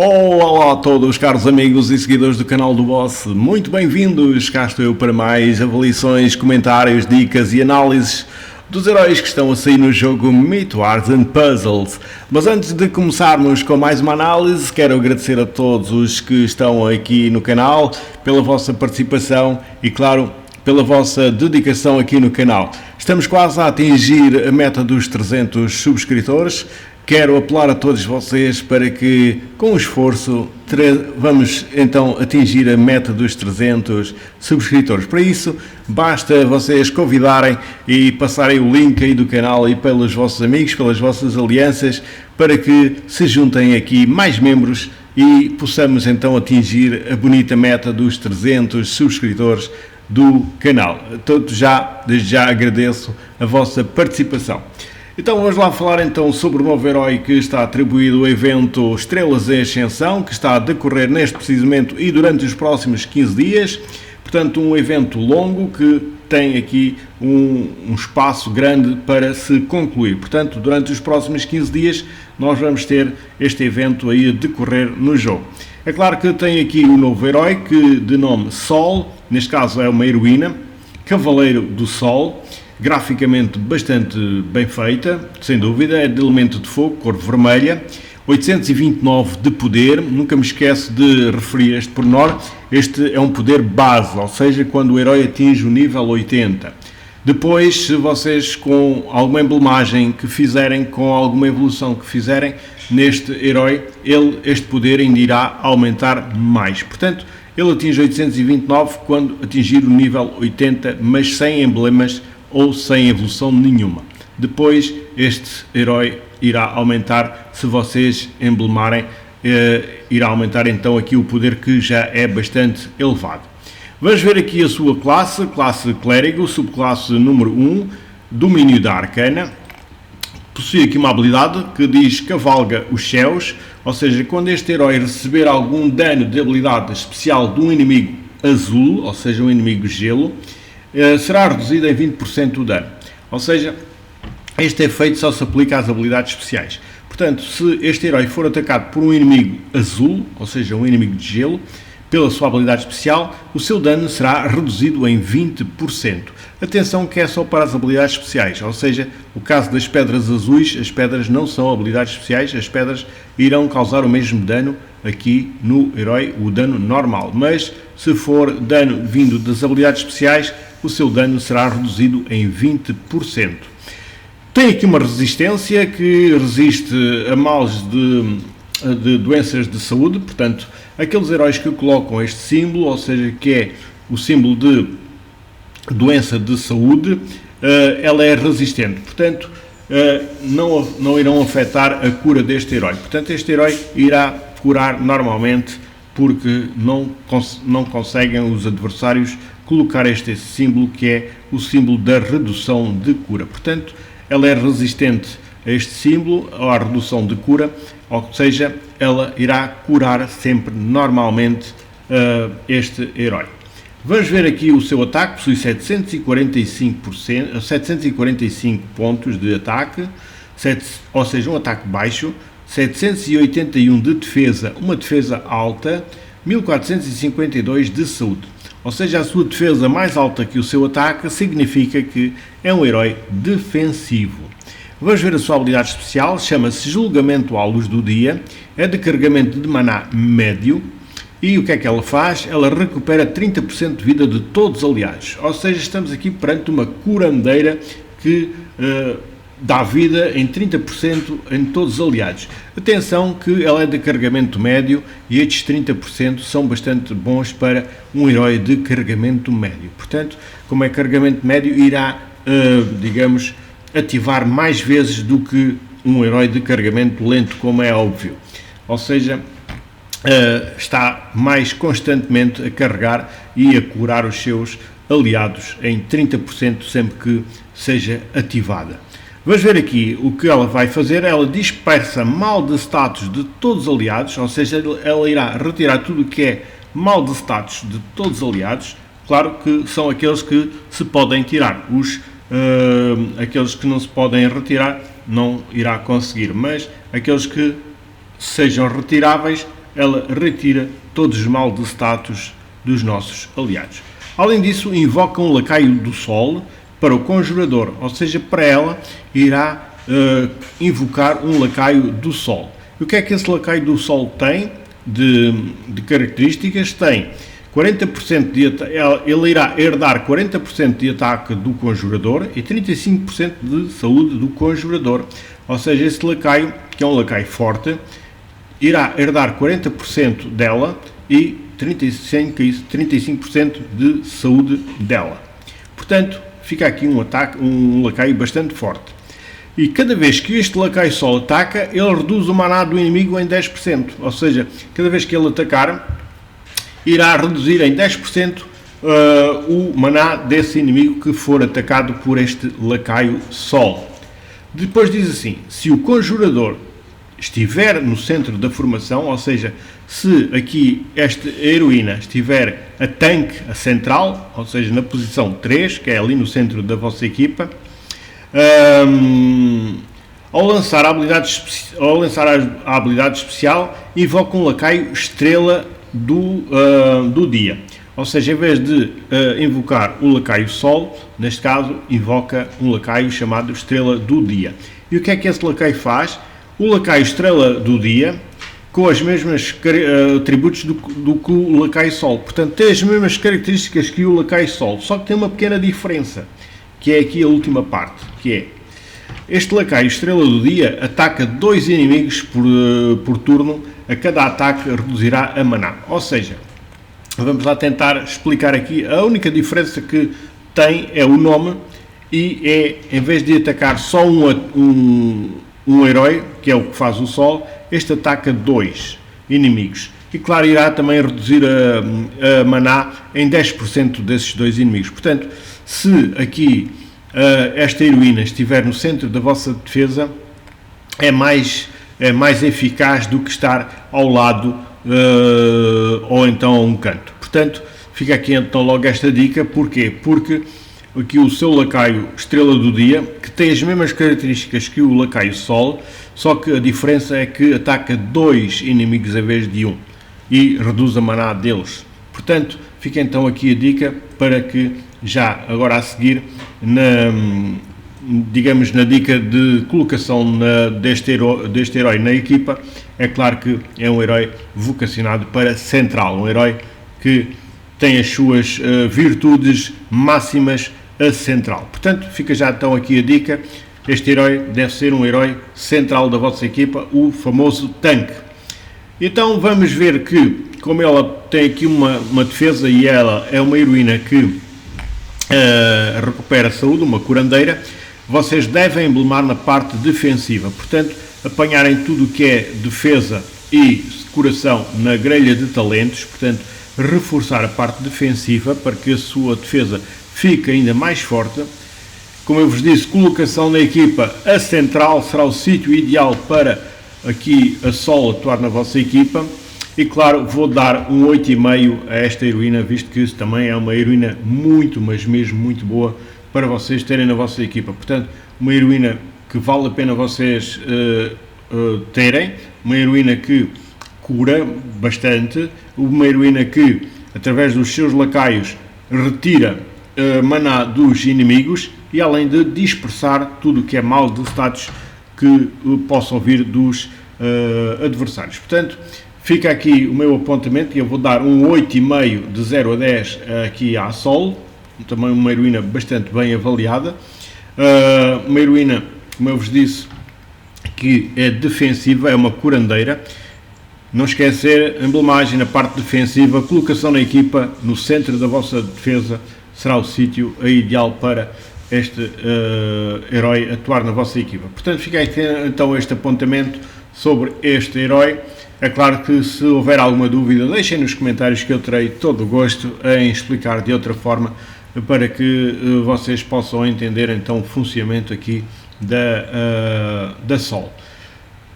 Olá a todos, caros amigos e seguidores do canal do Boss, muito bem-vindos, cá estou eu para mais avaliações, comentários, dicas e análises dos heróis que estão a sair no jogo Myth Wars and Puzzles. Mas antes de começarmos com mais uma análise, quero agradecer a todos os que estão aqui no canal pela vossa participação e, claro, pela vossa dedicação aqui no canal. Estamos quase a atingir a meta dos 300 subscritores. Quero apelar a todos vocês para que, com esforço, vamos então atingir a meta dos 300 subscritores. Para isso, basta vocês convidarem e passarem o link aí do canal e pelos vossos amigos, pelas vossas alianças, para que se juntem aqui mais membros e possamos então atingir a bonita meta dos 300 subscritores do canal. Desde já agradeço a vossa participação. Então vamos lá falar então sobre o novo herói que está atribuído ao evento Estrelas em Ascensão, que está a decorrer neste preciso momento e durante os próximos 15 dias. Portanto, um evento longo que tem aqui um espaço grande para se concluir. Portanto, durante os próximos 15 dias nós vamos ter este evento aí a decorrer no jogo. É claro que tem aqui um novo herói que de nome Sol, neste caso é uma heroína, Cavaleiro do Sol. Graficamente bastante bem feita, sem dúvida, é de elemento de fogo, cor vermelha, 829 de poder, nunca me esqueço de referir este pormenor, este é um poder base, ou seja, quando o herói atinge o nível 80. Depois, se vocês com alguma emblemagem que fizerem, com alguma evolução que fizerem neste herói, este poder ainda irá aumentar mais. Portanto, ele atinge 829 quando atingir o nível 80, mas sem emblemas ou sem evolução nenhuma. Depois este herói irá aumentar, se vocês emblemarem, irá aumentar então aqui o poder que já é bastante elevado. Vamos ver aqui a sua classe clérigo, subclasse número 1, domínio da arcana. Possui aqui uma habilidade que diz cavalga os céus, ou seja, quando este herói receber algum dano de habilidade especial de um inimigo azul, ou seja, um inimigo gelo, será reduzido em 20% o dano. Ou seja, este efeito só se aplica às habilidades especiais. Portanto, se este herói for atacado por um inimigo azul, ou seja, um inimigo de gelo, pela sua habilidade especial, o seu dano será reduzido em 20%. Atenção que é só para as habilidades especiais, ou seja, o caso das pedras azuis, as pedras não são habilidades especiais, as pedras irão causar o mesmo dano aqui no herói, o dano normal. Mas se for dano vindo das habilidades especiais, o seu dano será reduzido em 20%. Tem aqui uma resistência que resiste a males de doenças de saúde, portanto, aqueles heróis que colocam este símbolo, ou seja, que é o símbolo de doença de saúde, ela é resistente, portanto, não irão afetar a cura deste herói. Portanto, este herói irá curar normalmente, porque não conseguem os adversários colocar este símbolo, que é o símbolo da redução de cura. Portanto, ela é resistente a este símbolo, à redução de cura, ou seja, ela irá curar sempre normalmente este herói. Vamos ver aqui o seu ataque, possui 745 pontos de ataque, ou seja, um ataque baixo, 781 de defesa, uma defesa alta, 1452 de saúde. Ou seja, a sua defesa mais alta que o seu ataque significa que é um herói defensivo. Vamos ver a sua habilidade especial, chama-se Julgamento à Luz do Dia, é de carregamento de maná médio, e o que é que ela faz? Ela recupera 30% de vida de todos os aliados, ou seja, estamos aqui perante uma curandeira que dá vida em 30% em todos os aliados. Atenção que ela é de carregamento médio e estes 30% são bastante bons para um herói de carregamento médio. Portanto, como é carregamento médio, irá, digamos, ativar mais vezes do que um herói de carregamento lento, como é óbvio. Ou seja, está mais constantemente a carregar e a curar os seus aliados em 30% sempre que seja ativada. Vamos ver aqui o que ela vai fazer. Ela dispersa mal de status de todos os aliados, ou seja, ela irá retirar tudo o que é mal de status de todos os aliados. Claro que são aqueles que se podem tirar. Aqueles que não se podem retirar não irá conseguir, mas aqueles que sejam retiráveis, ela retira todos os mal de status dos nossos aliados. Além disso, invoca um lacaio do Sol para o conjurador, ou seja, para ela irá invocar um lacaio do Sol. E o que é que esse lacaio do Sol tem de características? Tem 40% ele irá herdar 40% de ataque do conjurador e 35% de saúde do conjurador. Ou seja, esse lacaio, que é um lacaio forte, irá herdar 40% dela e 35% de saúde dela. Portanto, fica aqui um lacaio bastante forte. E cada vez que este lacaio Sol ataca, ele reduz o maná do inimigo em 10%. Ou seja, cada vez que ele atacar, irá reduzir em 10% o maná desse inimigo que for atacado por este lacaio Sol. Depois diz assim: se o conjurador estiver no centro da formação, ou seja, se aqui esta heroína estiver a tanque, a central, ou seja, na posição 3, que é ali no centro da vossa equipa, ao lançar a habilidade especial, invoca um lacaio estrela do dia. Ou seja, em vez de invocar o lacaio Sol, neste caso, invoca um lacaio chamado Estrela do Dia. E o que é que esse lacaio faz? O lacaio Estrela do Dia, com as mesmas atributos do que o lacaio Sol. Portanto, tem as mesmas características que o lacaio Sol, só que tem uma pequena diferença, que é aqui a última parte, que é este lacaio Estrela do Dia ataca 2 inimigos por turno. A cada ataque reduzirá a maná. Ou seja, vamos lá tentar explicar aqui. A única diferença que tem é o nome, e é, em vez de atacar só um herói, que é o que faz o Sol, este ataca 2 inimigos. E claro, irá também reduzir a maná em 10% desses 2 inimigos. Portanto, se aqui esta heroína estiver no centro da vossa defesa, é mais eficaz do que estar ao lado ou então a um canto. Portanto, fica aqui então logo esta dica. Porquê? Porque aqui o seu lacaio Estrela do Dia, que tem as mesmas características que o lacaio Sol, só que a diferença é que ataca 2 inimigos em vez de 1 e reduz a maná deles. Portanto, fica então aqui a dica para que já agora a seguir na dica de colocação deste herói na equipa. É claro que é um herói vocacionado para central, um herói que tem as suas virtudes máximas a central. Portanto, fica já então aqui a dica. Este herói deve ser um herói central da vossa equipa, o famoso tanque. Então vamos ver que, como ela tem aqui uma defesa e ela é uma heroína que recupera saúde, uma curandeira, vocês devem emblemar na parte defensiva. Portanto, apanharem tudo o que é defesa e curação na grelha de talentos. Portanto, reforçar a parte defensiva para que a sua defesa fique ainda mais forte. Como eu vos disse, colocação na equipa, a central será o sítio ideal para aqui a Sol atuar na vossa equipa. E claro, vou dar um 8,5 a esta heroína, visto que isso também é uma heroína muito, mas mesmo muito boa para vocês terem na vossa equipa. Portanto, uma heroína que vale a pena vocês terem, uma heroína que cura bastante, uma heroína que, através dos seus lacaios, retira maná dos inimigos e além de dispersar tudo o que é mal de status que possam vir dos adversários. Portanto, fica aqui o meu apontamento e eu vou dar um 8,5 de 0 a 10 aqui à Sol. Também uma heroína bastante bem avaliada. Uma heroína, como eu vos disse, que é defensiva, é uma curandeira. Não esquecer, emblemagem na parte defensiva, colocação na equipa, no centro da vossa defesa, será o sítio ideal para este herói atuar na vossa equipa. Portanto, fica aqui então este apontamento sobre este herói. É claro que se houver alguma dúvida, deixem nos comentários que eu terei todo o gosto em explicar de outra forma para que vocês possam entender então o funcionamento aqui da Sol.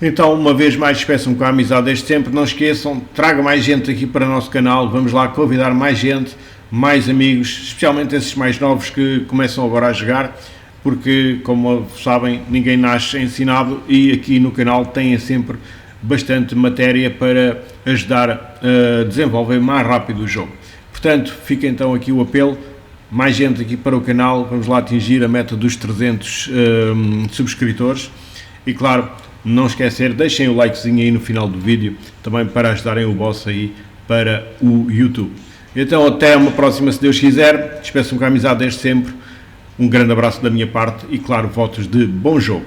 Então, uma vez mais, despeçam com a amizade desde sempre. Não esqueçam, traga mais gente aqui para o nosso canal. Vamos lá convidar mais gente, mais amigos, especialmente esses mais novos que começam agora a jogar, porque, como sabem, ninguém nasce ensinado e aqui no canal têm sempre bastante matéria para ajudar a desenvolver mais rápido o jogo. Portanto, fica então aqui o apelo, mais gente aqui para o canal, vamos lá atingir a meta dos 300 subscritores e claro, não esquecer, deixem o likezinho aí no final do vídeo, também para ajudarem o boss aí para o YouTube. Então até uma próxima se Deus quiser, despeço-me com a amizade desde sempre, um grande abraço da minha parte e claro, votos de bom jogo.